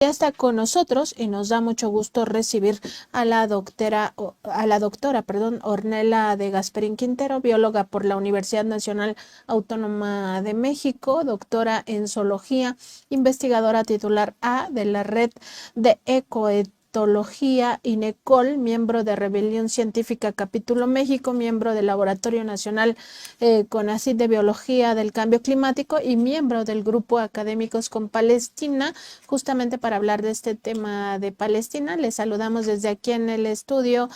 Ya está con nosotros y nos da mucho gusto recibir a la doctora, Ornella de Gasperín Quintero, bióloga por la Universidad Nacional Autónoma de México, doctora en zoología, investigadora titular A de la red de Ecoetología INECOL, miembro de Rebelión Científica Capítulo México, miembro del Laboratorio Nacional CONACYT de Biología del Cambio Climático y miembro del Grupo Académicos con Palestina, justamente para hablar de este tema de Palestina. Les saludamos desde aquí en el estudio,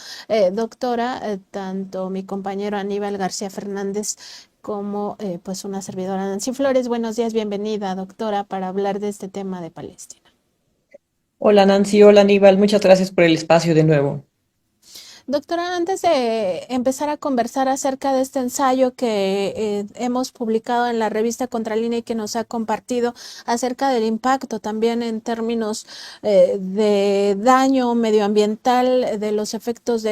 doctora, tanto mi compañero Aníbal García Fernández como pues una servidora Nancy Flores. Buenos días, bienvenida, doctora, para hablar de este tema de Palestina. Hola Nancy, hola Aníbal, muchas gracias por el espacio de nuevo. Doctora, antes de empezar a conversar acerca de este ensayo que hemos publicado en la revista Contralínea y que nos ha compartido acerca del impacto también en términos de daño medioambiental, de los efectos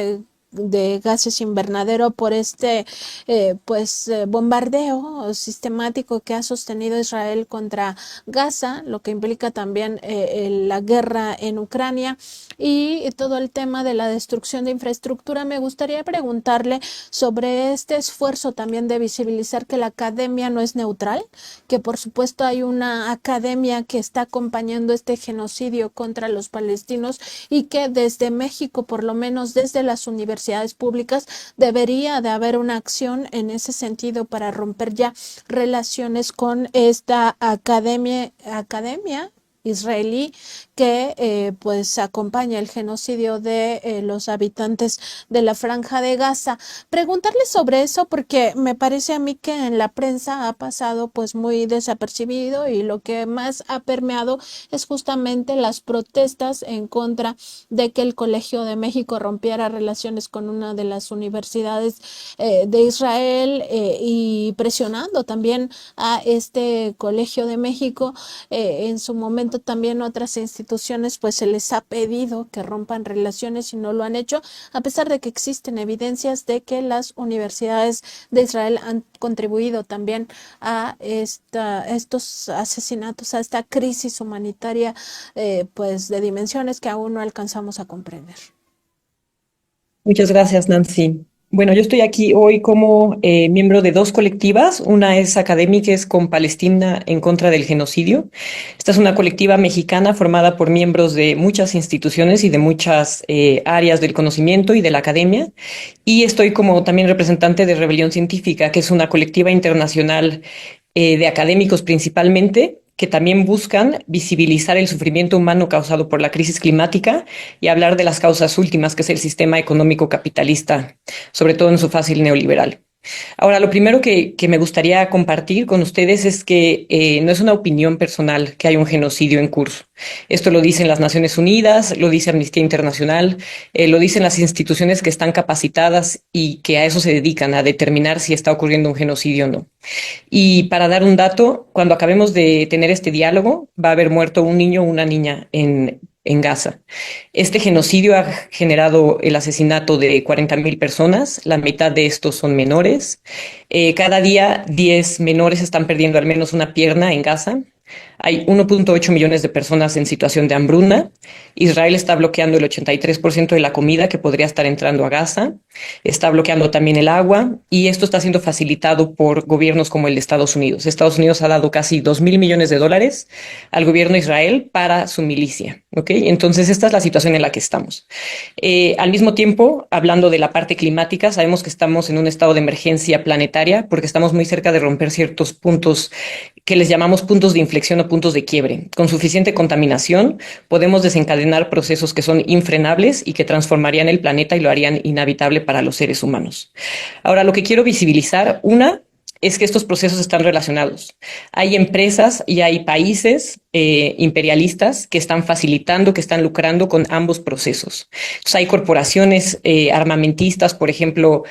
de gases invernadero por este bombardeo sistemático que ha sostenido Israel contra Gaza, lo que implica también la guerra en Ucrania y todo el tema de la destrucción de infraestructura. Me gustaría preguntarle sobre este esfuerzo también de visibilizar que la academia no es neutral, que por supuesto hay una academia que está acompañando este genocidio contra los palestinos y que desde México, por lo menos desde las universidades públicas, debería de haber una acción en ese sentido para romper ya relaciones con esta academia israelí que pues acompaña el genocidio de los habitantes de la Franja de Gaza. Preguntarle sobre eso porque me parece a mí que en la prensa ha pasado pues muy desapercibido y lo que más ha permeado es justamente las protestas en contra de que el Colegio de México rompiera relaciones con una de las universidades de Israel y presionando también a este Colegio de México. En su momento también otras instituciones pues se les ha pedido que rompan relaciones y no lo han hecho, a pesar de que existen evidencias de que las universidades de Israel han contribuido también a estos asesinatos, a esta crisis humanitaria pues de dimensiones que aún no alcanzamos a comprender. Muchas gracias Nancy. Bueno, yo estoy aquí hoy como miembro de dos colectivas. Una es Académicas con Palestina en contra del genocidio. Esta es una colectiva mexicana formada por miembros de muchas instituciones y de muchas áreas del conocimiento y de la academia. Y estoy como también representante de Rebelión Científica, que es una colectiva internacional de académicos principalmente, que también buscan visibilizar el sufrimiento humano causado por la crisis climática y hablar de las causas últimas, que es el sistema económico capitalista, sobre todo en su fase neoliberal. Ahora, lo primero que me gustaría compartir con ustedes es que no es una opinión personal que hay un genocidio en curso. Esto lo dicen las Naciones Unidas, lo dice Amnistía Internacional, lo dicen las instituciones que están capacitadas y que a eso se dedican, a determinar si está ocurriendo un genocidio o no. Y para dar un dato, cuando acabemos de tener este diálogo, va a haber muerto un niño o una niña en Gaza. Este genocidio ha generado el asesinato de 40.000 personas, la mitad de estos son menores. Cada día 10 menores están perdiendo al menos una pierna en Gaza. Hay 1.8 millones de personas en situación de hambruna. Israel está bloqueando el 83% de la comida que podría estar entrando a Gaza. Está bloqueando también el agua y esto está siendo facilitado por gobiernos como el de Estados Unidos. Estados Unidos ha dado casi 2.000 millones de dólares al gobierno de Israel para su milicia. ¿Okay? Entonces, esta es la situación en la que estamos. Al mismo tiempo, hablando de la parte climática, sabemos que estamos en un estado de emergencia planetaria porque estamos muy cerca de romper ciertos puntos que les llamamos puntos de inflexión o puntos de quiebre. Con suficiente contaminación podemos desencadenar procesos que son infrenables y que transformarían el planeta y lo harían inhabitable para los seres humanos. Ahora, lo que quiero visibilizar, una, es que estos procesos están relacionados. Hay empresas y hay países imperialistas que están facilitando, que están lucrando con ambos procesos. Entonces, hay corporaciones armamentistas, por ejemplo,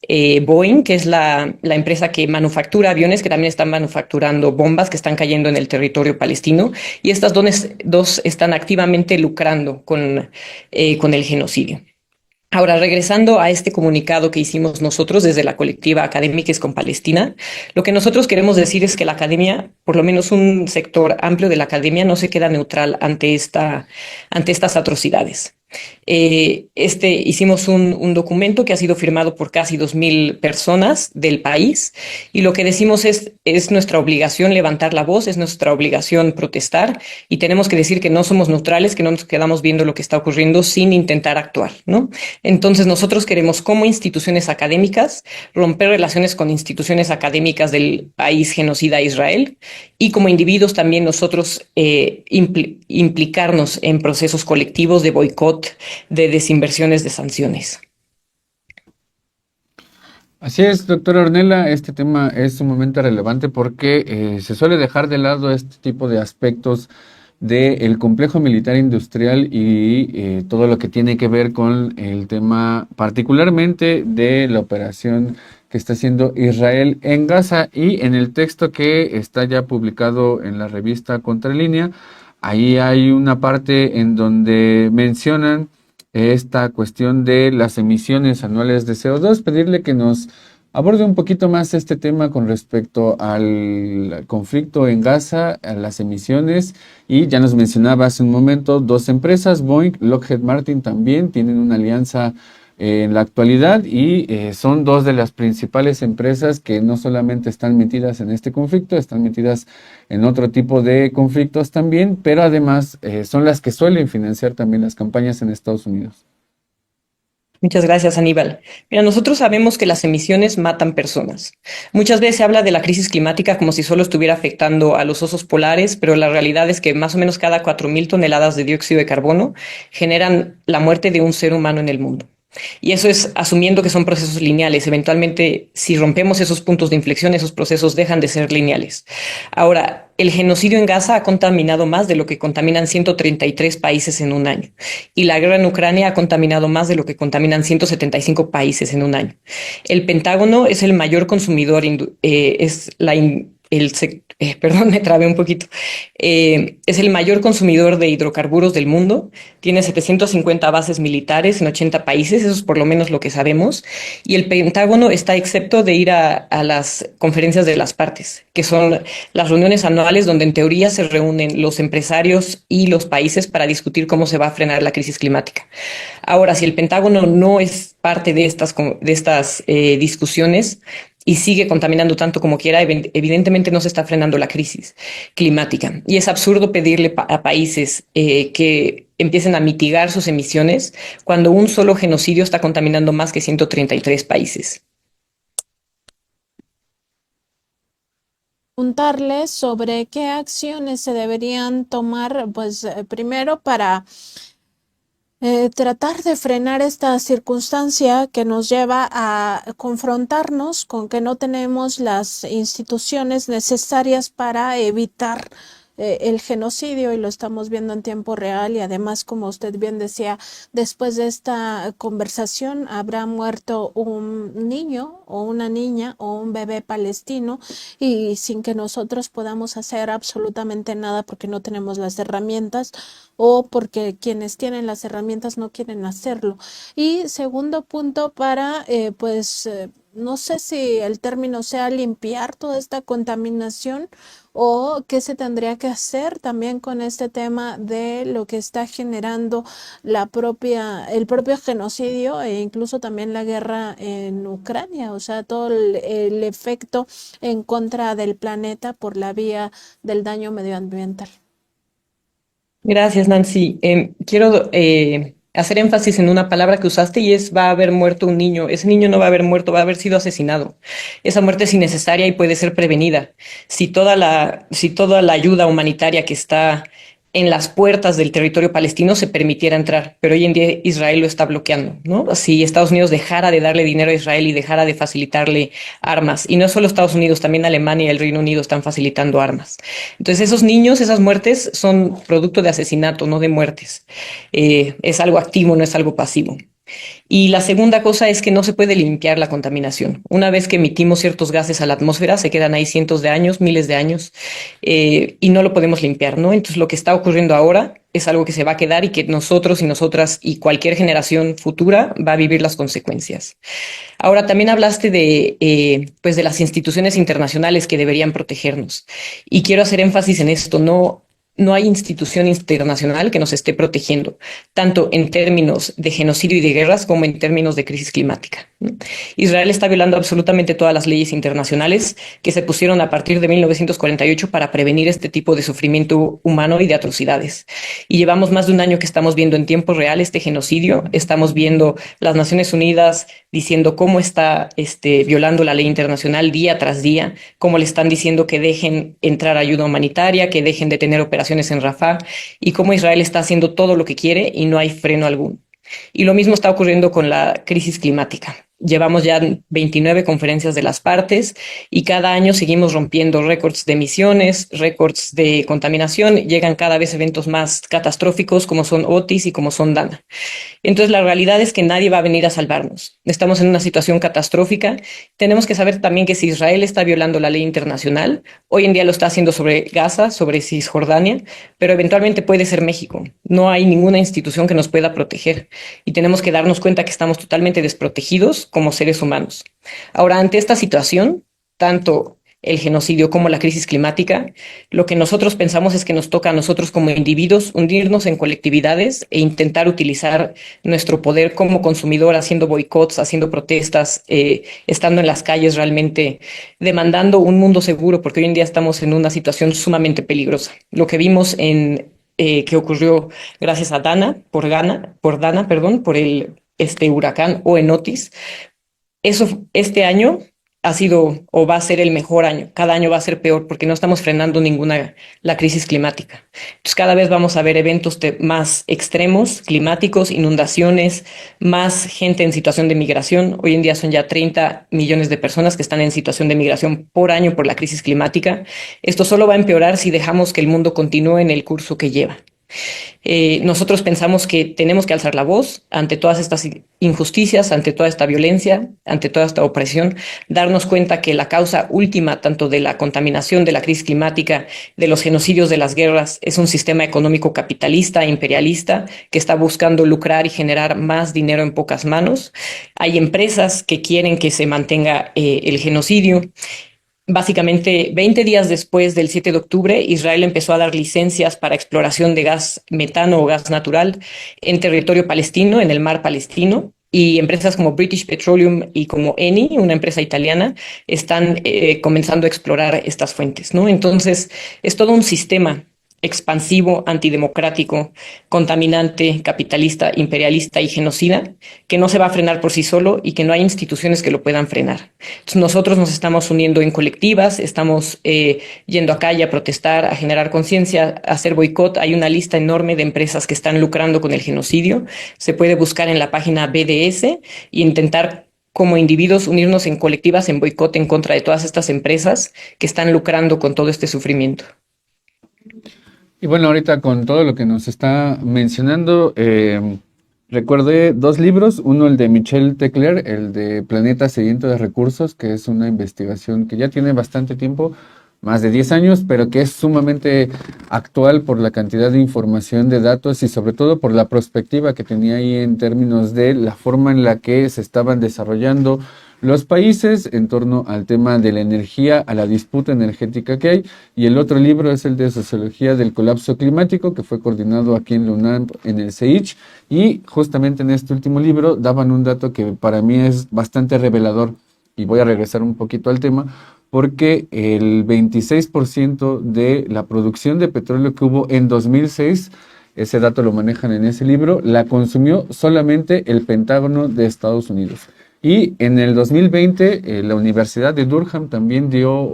Boeing, que es la empresa que manufactura aviones, que también están manufacturando bombas que están cayendo en el territorio palestino, y estas dos están activamente lucrando con el genocidio. Ahora, regresando a este comunicado que hicimos nosotros desde la colectiva Académicas con Palestina, lo que nosotros queremos decir es que la academia, por lo menos un sector amplio de la academia, no se queda neutral ante estas atrocidades. Hicimos un documento que ha sido firmado por casi 2.000 personas del país y lo que decimos es nuestra obligación levantar la voz, es nuestra obligación protestar y tenemos que decir que no somos neutrales, que no nos quedamos viendo lo que está ocurriendo sin intentar actuar, ¿no? Entonces nosotros queremos como instituciones académicas romper relaciones con instituciones académicas del país genocida Israel y como individuos también nosotros implicarnos en procesos colectivos de boicot, de desinversiones, de sanciones. Así es, doctora Ornella, este tema es sumamente relevante porque se suele dejar de lado este tipo de aspectos del complejo militar industrial y todo lo que tiene que ver con el tema particularmente de la operación que está haciendo Israel en Gaza y en el texto que está ya publicado en la revista Contralínea, ahí hay una parte en donde mencionan esta cuestión de las emisiones anuales de CO2, pedirle que nos aborde un poquito más este tema con respecto al conflicto en Gaza, a las emisiones, y ya nos mencionaba hace un momento dos empresas, Boeing, Lockheed Martin también tienen una alianza en la actualidad y son dos de las principales empresas que no solamente están metidas en este conflicto, están metidas en otro tipo de conflictos también, pero además son las que suelen financiar también las campañas en Estados Unidos. Muchas gracias, Aníbal. Mira, nosotros sabemos que las emisiones matan personas. Muchas veces se habla de la crisis climática como si solo estuviera afectando a los osos polares, pero la realidad es que más o menos cada 4.000 toneladas de dióxido de carbono generan la muerte de un ser humano en el mundo. Y eso es asumiendo que son procesos lineales. Eventualmente, si rompemos esos puntos de inflexión, esos procesos dejan de ser lineales. Ahora, el genocidio en Gaza ha contaminado más de lo que contaminan 133 países en un año. Y la guerra en Ucrania ha contaminado más de lo que contaminan 175 países en un año. El Pentágono es el mayor consumidor, perdón, me trabé un poquito. Es el mayor consumidor de hidrocarburos del mundo. Tiene 750 bases militares en 80 países, eso es por lo menos lo que sabemos. Y el Pentágono está excepto de ir a las conferencias de las partes, que son las reuniones anuales donde en teoría se reúnen los empresarios y los países para discutir cómo se va a frenar la crisis climática. Ahora, si el Pentágono no es parte de estas discusiones, y sigue contaminando tanto como quiera, evidentemente no se está frenando la crisis climática. Y es absurdo pedirle a países que empiecen a mitigar sus emisiones cuando un solo genocidio está contaminando más que 133 países. Preguntarles sobre qué acciones se deberían tomar, pues primero para tratar de frenar esta circunstancia que nos lleva a confrontarnos con que no tenemos las instituciones necesarias para evitar el genocidio y lo estamos viendo en tiempo real y además, como usted bien decía, después de esta conversación habrá muerto un niño o una niña o un bebé palestino y sin que nosotros podamos hacer absolutamente nada porque no tenemos las herramientas o porque quienes tienen las herramientas no quieren hacerlo. Y segundo punto para, no sé si el término sea limpiar toda esta contaminación o qué se tendría que hacer también con este tema de lo que está generando el propio genocidio e incluso también la guerra en Ucrania, o sea, todo el efecto en contra del planeta por la vía del daño medioambiental. Gracias, Nancy. Quiero hacer énfasis en una palabra que usaste y es va a haber muerto un niño. Ese niño no va a haber muerto, va a haber sido asesinado. Esa muerte es innecesaria y puede ser prevenida. Si toda la ayuda humanitaria que está en las puertas del territorio palestino se permitiera entrar, pero hoy en día Israel lo está bloqueando, ¿no? Si Estados Unidos dejara de darle dinero a Israel y dejara de facilitarle armas, y no solo Estados Unidos, también Alemania y el Reino Unido están facilitando armas. Entonces esos niños, esas muertes son producto de asesinato, no de muertes. Es algo activo, no es algo pasivo. Y la segunda cosa es que no se puede limpiar la contaminación. Una vez que emitimos ciertos gases a la atmósfera, se quedan ahí cientos de años, miles de años, y no lo podemos limpiar, ¿no? Entonces lo que está ocurriendo ahora es algo que se va a quedar y que nosotros y nosotras y cualquier generación futura va a vivir las consecuencias. Ahora, también hablaste pues de las instituciones internacionales que deberían protegernos. Y quiero hacer énfasis en esto, no hay institución internacional que nos esté protegiendo, tanto en términos de genocidio y de guerras como en términos de crisis climática, ¿no? Israel está violando absolutamente todas las leyes internacionales que se pusieron a partir de 1948 para prevenir este tipo de sufrimiento humano y de atrocidades. Y llevamos más de un año que estamos viendo en tiempo real este genocidio, estamos viendo las Naciones Unidas diciendo cómo está violando la ley internacional día tras día, cómo le están diciendo que dejen entrar ayuda humanitaria, que dejen de tener operaciones en Rafah, y cómo Israel está haciendo todo lo que quiere y no hay freno alguno. Y lo mismo está ocurriendo con la crisis climática. Llevamos ya 29 conferencias de las partes y cada año seguimos rompiendo récords de emisiones, récords de contaminación. Llegan cada vez eventos más catastróficos como son Otis y como son Dana. Entonces, la realidad es que nadie va a venir a salvarnos. Estamos en una situación catastrófica. Tenemos que saber también que si Israel está violando la ley internacional, hoy en día lo está haciendo sobre Gaza, sobre Cisjordania, pero eventualmente puede ser México. No hay ninguna institución que nos pueda proteger y tenemos que darnos cuenta que estamos totalmente desprotegidos como seres humanos. Ahora, ante esta situación, tanto el genocidio como la crisis climática, lo que nosotros pensamos es que nos toca a nosotros como individuos unirnos en colectividades e intentar utilizar nuestro poder como consumidor haciendo boicots, haciendo protestas, estando en las calles realmente demandando un mundo seguro, porque hoy en día estamos en una situación sumamente peligrosa. Lo que vimos que ocurrió gracias a Dana, perdón, por el huracán o en Otis, eso este año ha sido o va a ser el mejor año. Cada año va a ser peor porque no estamos frenando la crisis climática. Entonces cada vez vamos a ver eventos más extremos, climáticos, inundaciones, más gente en situación de migración. Hoy en día son ya 30 millones de personas que están en situación de migración por año por la crisis climática. Esto solo va a empeorar si dejamos que el mundo continúe en el curso que lleva. Nosotros pensamos que tenemos que alzar la voz ante todas estas injusticias, ante toda esta violencia, ante toda esta opresión, darnos cuenta que la causa última tanto de la contaminación, de la crisis climática, de los genocidios, de las guerras, es un sistema económico capitalista, imperialista, que está buscando lucrar y generar más dinero en pocas manos. Hay empresas que quieren que se mantenga el genocidio. Básicamente, 20 días después del 7 de octubre, Israel empezó a dar licencias para exploración de gas metano o gas natural en territorio palestino, en el mar palestino. Y empresas como British Petroleum y como Eni, una empresa italiana, están comenzando a explorar estas fuentes, ¿no? Entonces, es todo un sistema expansivo, antidemocrático, contaminante, capitalista, imperialista y genocida, que no se va a frenar por sí solo y que no hay instituciones que lo puedan frenar. Entonces nosotros nos estamos uniendo en colectivas, estamos yendo a calle a protestar, a generar conciencia, a hacer boicot. Hay una lista enorme de empresas que están lucrando con el genocidio. Se puede buscar en la página BDS e intentar como individuos unirnos en colectivas en boicot en contra de todas estas empresas que están lucrando con todo este sufrimiento. Y bueno, ahorita con todo lo que nos está mencionando, recordé dos libros, uno el de Michel Tecler, el de Planeta Sediento de Recursos, que es una investigación que ya tiene bastante tiempo, más de 10 años, pero que es sumamente actual por la cantidad de información, de datos y sobre todo por la perspectiva que tenía ahí en términos de la forma en la que se estaban desarrollando los países en torno al tema de la energía, a la disputa energética que hay. Y el otro libro es el de Sociología del Colapso Climático, que fue coordinado aquí en la UNAM, en el CEICH. Y justamente en este último libro daban un dato que para mí es bastante revelador. Y voy a regresar un poquito al tema, porque el 26% de la producción de petróleo que hubo en 2006, ese dato lo manejan en ese libro, la consumió solamente el Pentágono de Estados Unidos. Y en el 2020, la Universidad de Durham también dio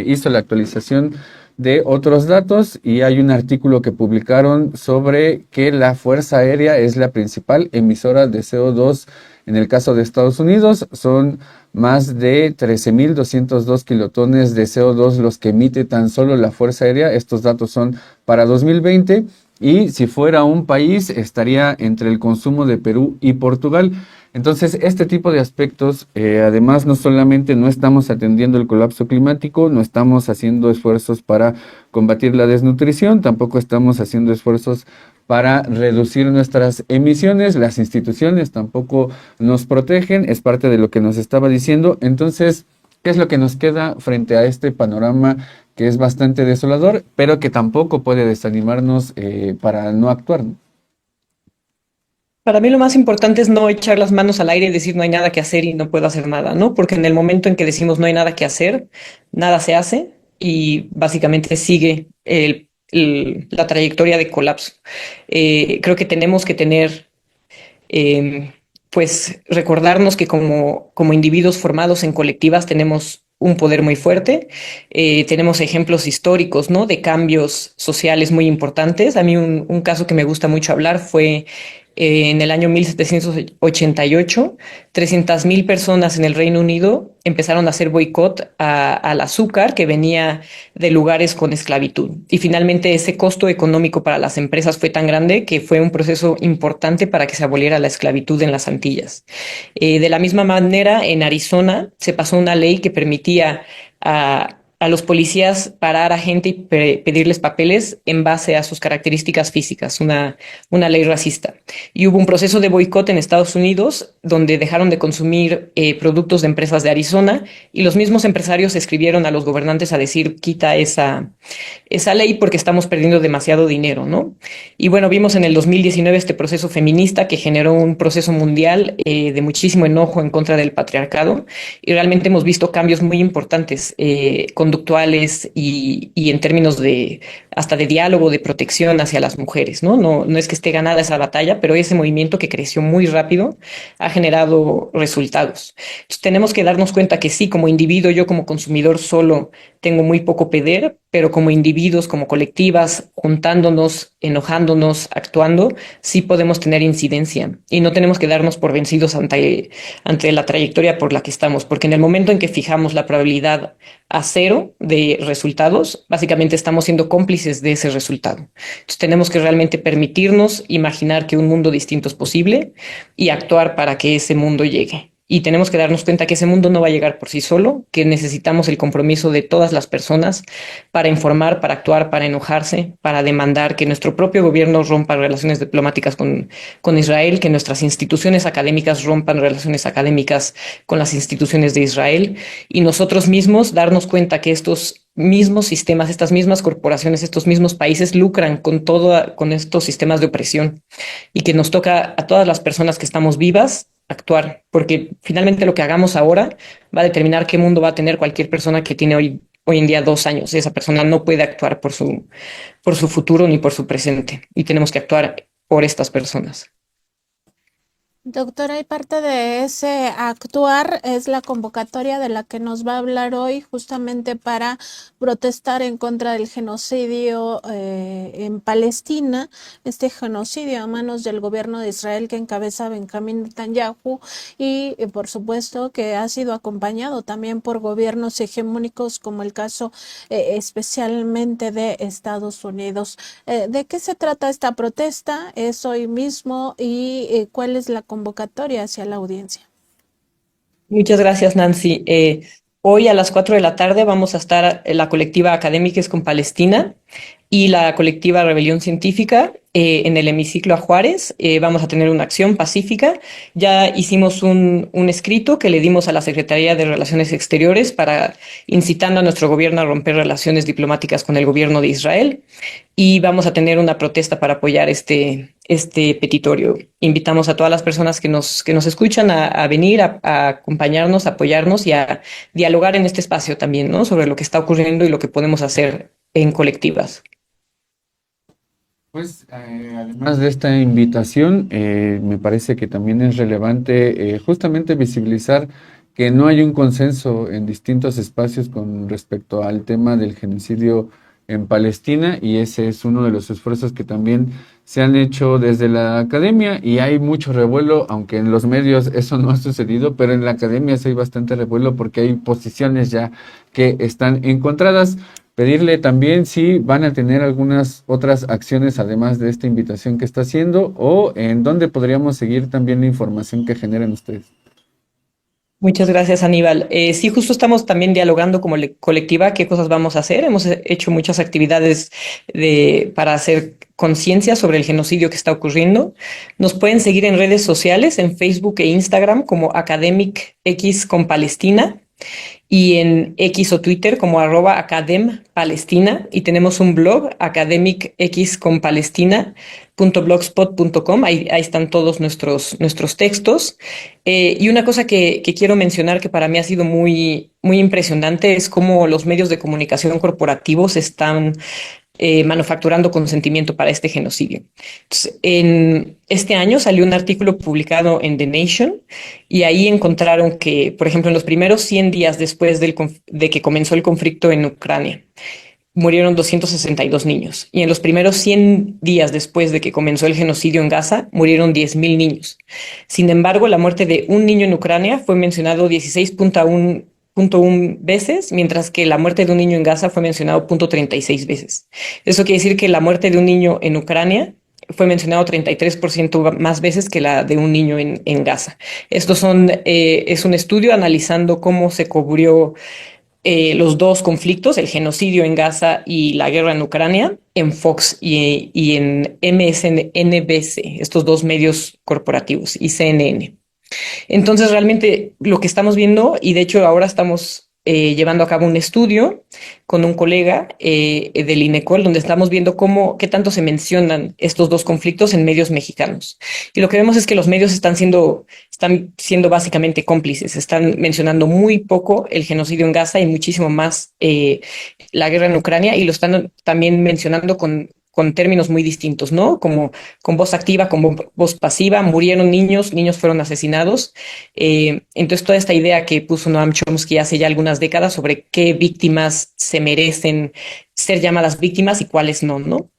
hizo la actualización de otros datos y hay un artículo que publicaron sobre que la Fuerza Aérea es la principal emisora de CO2 en el caso de Estados Unidos. Son más de 13.202 kilotones de CO2 los que emite tan solo la Fuerza Aérea. Estos datos son para 2020 y si fuera un país estaría entre el consumo de Perú y Portugal. Entonces, este tipo de aspectos, además, no solamente no estamos atendiendo el colapso climático, no estamos haciendo esfuerzos para combatir la desnutrición, tampoco estamos haciendo esfuerzos para reducir nuestras emisiones, las instituciones tampoco nos protegen, es parte de lo que nos estaba diciendo. Entonces, ¿qué es lo que nos queda frente a este panorama que es bastante desolador, pero que tampoco puede desanimarnos para no actuar? Para mí lo más importante es no echar las manos al aire y decir no hay nada que hacer y no puedo hacer nada, ¿no? Porque en el momento en que decimos no hay nada que hacer, nada se hace y básicamente sigue la trayectoria de colapso. Creo que tenemos que tener eh, pues recordarnos que como individuos formados en colectivas tenemos un poder muy fuerte, tenemos ejemplos históricos, ¿no? De cambios sociales muy importantes. A mí un caso que me gusta mucho hablar fue en el año 1788, 300.000 personas en el Reino Unido empezaron a hacer boicot al azúcar que venía de lugares con esclavitud. Y finalmente ese costo económico para las empresas fue tan grande que fue un proceso importante para que se aboliera la esclavitud en las Antillas. De la misma manera, en Arizona se pasó una ley que permitía a los policías parar a gente y pedirles papeles en base a sus características físicas, una ley racista. Y hubo un proceso de boicot en Estados Unidos donde dejaron de consumir productos de empresas de Arizona y los mismos empresarios escribieron a los gobernantes a decir quita esa ley porque estamos perdiendo demasiado dinero, ¿no? Y bueno, vimos en el 2019 este proceso feminista que generó un proceso mundial de muchísimo enojo en contra del patriarcado y realmente hemos visto cambios muy importantes conductuales y en términos de hasta de diálogo, de protección hacia las mujeres, ¿no? No es que esté ganada esa batalla, pero ese movimiento que creció muy rápido ha generado resultados. Entonces, tenemos que darnos cuenta que sí, como individuo, yo como consumidor solo tengo muy poco poder, pero como individuos, como colectivas, juntándonos, enojándonos, actuando, sí podemos tener incidencia y no tenemos que darnos por vencidos ante la trayectoria por la que estamos, porque en el momento en que fijamos la probabilidad a cero de resultados, básicamente estamos siendo cómplices de ese resultado. Entonces tenemos que realmente permitirnos imaginar que un mundo distinto es posible y actuar para que ese mundo llegue. Y tenemos que darnos cuenta que ese mundo no va a llegar por sí solo, que necesitamos el compromiso de todas las personas para informar, para actuar, para enojarse, para demandar que nuestro propio gobierno rompa relaciones diplomáticas con Israel, que nuestras instituciones académicas rompan relaciones académicas con las instituciones de Israel y nosotros mismos darnos cuenta que estos mismos sistemas, estas mismas corporaciones, estos mismos países lucran con estos sistemas de opresión y que nos toca a todas las personas que estamos vivas actuar, porque finalmente lo que hagamos ahora va a determinar qué mundo va a tener cualquier persona que tiene hoy en día 2 años. Esa persona no puede actuar por su futuro ni por su presente y tenemos que actuar por estas personas. Doctora, y parte de ese actuar es la convocatoria de la que nos va a hablar hoy, justamente para protestar en contra del genocidio en Palestina, este genocidio a manos del gobierno de Israel que encabeza Benjamín Netanyahu y por supuesto que ha sido acompañado también por gobiernos hegemónicos como el caso especialmente de Estados Unidos. ¿De qué se trata esta protesta? ¿Es hoy mismo y cuál es la convocatoria hacia la audiencia? Muchas gracias, Nancy. Hoy a las 4 de la tarde vamos a estar en la colectiva Académicas con Palestina y la colectiva Rebelión Científica en el hemiciclo a Juárez. Vamos a tener una acción pacífica. Ya hicimos un escrito que le dimos a la Secretaría de Relaciones Exteriores para incitando a nuestro gobierno a romper relaciones diplomáticas con el gobierno de Israel y vamos a tener una protesta para apoyar este petitorio. Invitamos a todas las personas que nos escuchan a venir, a acompañarnos, a apoyarnos y a dialogar en este espacio también, ¿no? Sobre lo que está ocurriendo y lo que podemos hacer en colectivas. Pues además de esta invitación, me parece que también es relevante justamente visibilizar que no hay un consenso en distintos espacios con respecto al tema del genocidio en Palestina, y ese es uno de los esfuerzos que también se han hecho desde la academia, y hay mucho revuelo, aunque en los medios eso no ha sucedido, pero en la academia sí hay bastante revuelo porque hay posiciones ya que están encontradas. Pedirle también si van a tener algunas otras acciones además de esta invitación que está haciendo, o en dónde podríamos seguir también la información que generan ustedes. Muchas gracias, Aníbal. Sí, justo estamos también dialogando como colectiva qué cosas vamos a hacer. Hemos hecho muchas actividades para hacer conciencia sobre el genocidio que está ocurriendo. Nos pueden seguir en redes sociales, en Facebook e Instagram como Academic X con Palestina, y en X o Twitter como @academpalestina, y tenemos un blog academicxconpalestina.blogspot.com. Ahí están todos nuestros textos. Y una cosa que quiero mencionar que para mí ha sido muy impresionante es cómo los medios de comunicación corporativos están manufacturando consentimiento para este genocidio. Entonces, en este año salió un artículo publicado en The Nation, y ahí encontraron que, por ejemplo, en los primeros 100 días después de que comenzó el conflicto en Ucrania, murieron 262 niños. Y en los primeros 100 días después de que comenzó el genocidio en Gaza, murieron 10.000 niños. Sin embargo, la muerte de un niño en Ucrania fue mencionado 16.1 veces, mientras que la muerte de un niño en Gaza fue mencionado 0.36 veces. Eso quiere decir que la muerte de un niño en Ucrania fue mencionado 33% más veces que la de un niño en Gaza. Es un estudio analizando cómo se cubrió los dos conflictos, el genocidio en Gaza y la guerra en Ucrania, en Fox y en MSNBC, estos dos medios corporativos, y CNN. Entonces, realmente lo que estamos viendo, y de hecho ahora estamos llevando a cabo un estudio con un colega del INECOL, donde estamos viendo qué tanto se mencionan estos dos conflictos en medios mexicanos. Y lo que vemos es que los medios están siendo básicamente cómplices, están mencionando muy poco el genocidio en Gaza y muchísimo más la guerra en Ucrania, y lo están también mencionando con términos muy distintos, ¿no? Como con voz activa, con voz pasiva. Murieron niños, niños fueron asesinados. Entonces, toda esta idea que puso Noam Chomsky hace ya algunas décadas sobre qué víctimas se merecen ser llamadas víctimas y cuáles no, ¿no?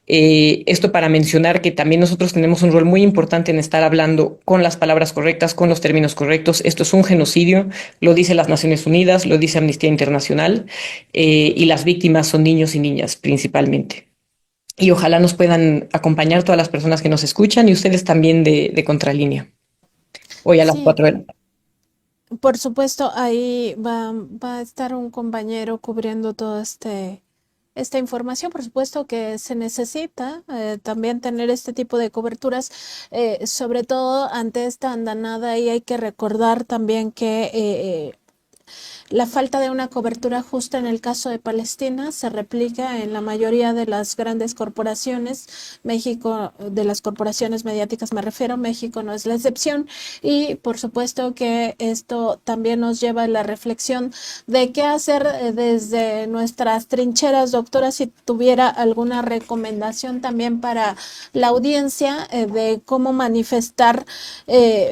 Esto para mencionar que también nosotros tenemos un rol muy importante en estar hablando con las palabras correctas, con los términos correctos. Esto es un genocidio, lo dice las Naciones Unidas, lo dice Amnistía Internacional, y las víctimas son niños y niñas principalmente. Y ojalá nos puedan acompañar todas las personas que nos escuchan, y ustedes también de Contralínea, hoy a las Sí, 4 de la tarde. por supuesto, ahí va a estar un compañero cubriendo todo esta información. Por supuesto que se necesita también tener este tipo de coberturas, sobre todo ante esta andanada, y hay que recordar también que la falta de una cobertura justa en el caso de Palestina se replica en la mayoría de las grandes corporaciones. México, de las corporaciones mediáticas me refiero, México no es la excepción. Y por supuesto que esto también nos lleva a la reflexión de qué hacer desde nuestras trincheras. Doctora, si tuviera alguna recomendación también para la audiencia de cómo manifestar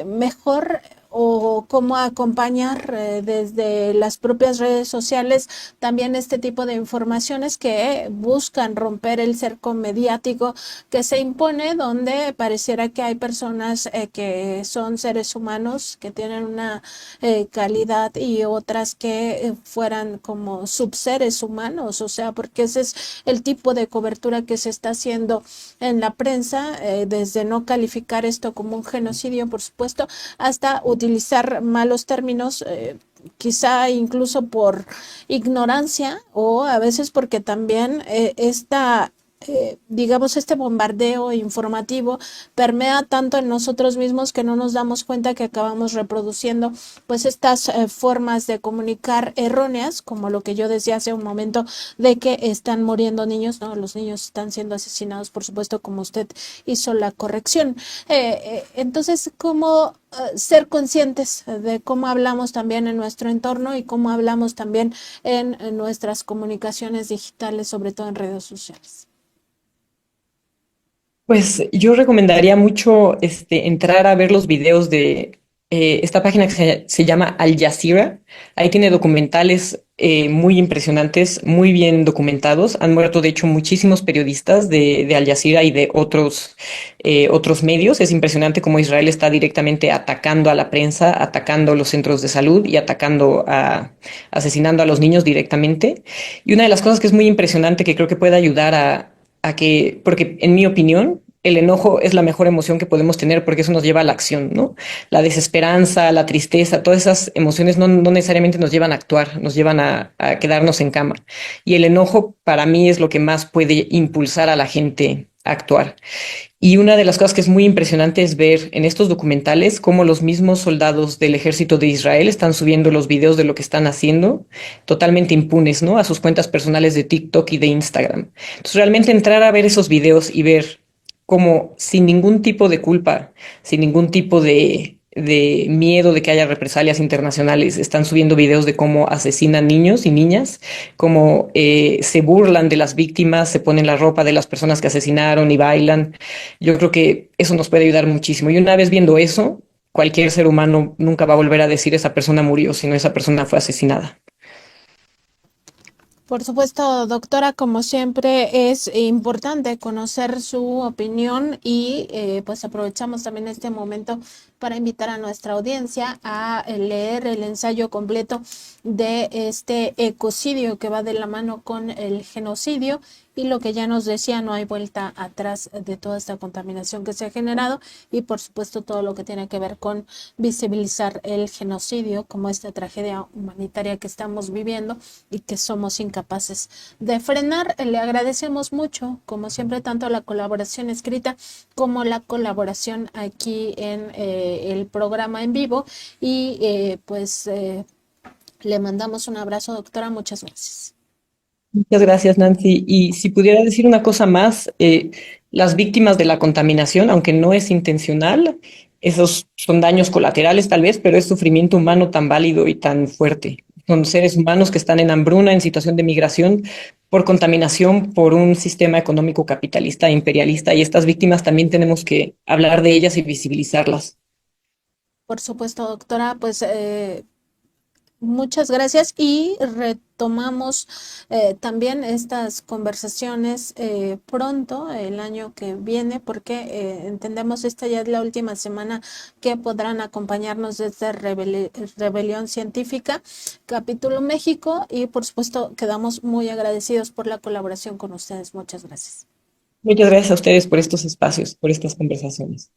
mejor o cómo acompañar desde las propias redes sociales también este tipo de informaciones que buscan romper el cerco mediático que se impone, donde pareciera que hay personas que son seres humanos, que tienen una calidad, y otras que fueran como subseres humanos. O sea, porque ese es el tipo de cobertura que se está haciendo en la prensa, desde no calificar esto como un genocidio, por supuesto, hasta utilizar malos términos, quizá incluso por ignorancia, o a veces porque también digamos, este bombardeo informativo permea tanto en nosotros mismos que no nos damos cuenta que acabamos reproduciendo pues estas formas de comunicar erróneas, como lo que yo decía hace un momento, de que están muriendo niños. No, los niños están siendo asesinados, por supuesto, como usted hizo la corrección. Entonces, ¿cómo ser conscientes de cómo hablamos también en nuestro entorno y cómo hablamos también en nuestras comunicaciones digitales, sobre todo en redes sociales? Pues yo recomendaría mucho entrar a ver los videos esta página que se llama Al Jazeera. Ahí tiene documentales muy impresionantes, muy bien documentados. Han muerto, de hecho, muchísimos periodistas de Al Jazeera y de otros medios. Es impresionante cómo Israel está directamente atacando a la prensa, atacando los centros de salud y asesinando a los niños directamente. Y una de las cosas que es muy impresionante, que creo que puede ayudar a que, porque en mi opinión, el enojo es la mejor emoción que podemos tener porque eso nos lleva a la acción, ¿no? La desesperanza, la tristeza, todas esas emociones no necesariamente nos llevan a actuar, nos llevan a quedarnos en cama. Y el enojo para mí es lo que más puede impulsar a la gente a actuar. Y una de las cosas que es muy impresionante es ver en estos documentales cómo los mismos soldados del ejército de Israel están subiendo los videos de lo que están haciendo totalmente impunes, ¿no? A sus cuentas personales de TikTok y de Instagram. Entonces, realmente entrar a ver esos videos y ver cómo sin ningún tipo de culpa, sin ningún tipo de miedo de que haya represalias internacionales, están subiendo videos de cómo asesinan niños y niñas, cómo se burlan de las víctimas, se ponen la ropa de las personas que asesinaron y bailan. Yo creo que eso nos puede ayudar muchísimo. Y una vez viendo eso, cualquier ser humano nunca va a volver a decir esa persona murió, sino esa persona fue asesinada. Por supuesto, doctora, como siempre es importante conocer su opinión y pues aprovechamos también este momento para invitar a nuestra audiencia a leer el ensayo completo de este ecocidio que va de la mano con el genocidio y lo que ya nos decía, no hay vuelta atrás de toda esta contaminación que se ha generado y por supuesto todo lo que tiene que ver con visibilizar el genocidio como esta tragedia humanitaria que estamos viviendo y que somos incapaces de frenar. Le agradecemos mucho, como siempre, tanto la colaboración escrita como la colaboración aquí en el programa en vivo y le mandamos un abrazo, doctora, muchas gracias. Muchas gracias, Nancy. Y si pudiera decir una cosa más, las víctimas de la contaminación, aunque no es intencional, esos son daños colaterales tal vez, pero es sufrimiento humano tan válido y tan fuerte. Son seres humanos que están en hambruna, en situación de migración, por contaminación, por un sistema económico capitalista e imperialista. Y estas víctimas también tenemos que hablar de ellas y visibilizarlas. Por supuesto, doctora, pues muchas gracias y retomamos también estas conversaciones pronto, el año que viene, porque entendemos esta ya es la última semana que podrán acompañarnos desde Rebelión Científica, Capítulo México, y por supuesto quedamos muy agradecidos por la colaboración con ustedes. Muchas gracias. Muchas gracias a ustedes por estos espacios, por estas conversaciones.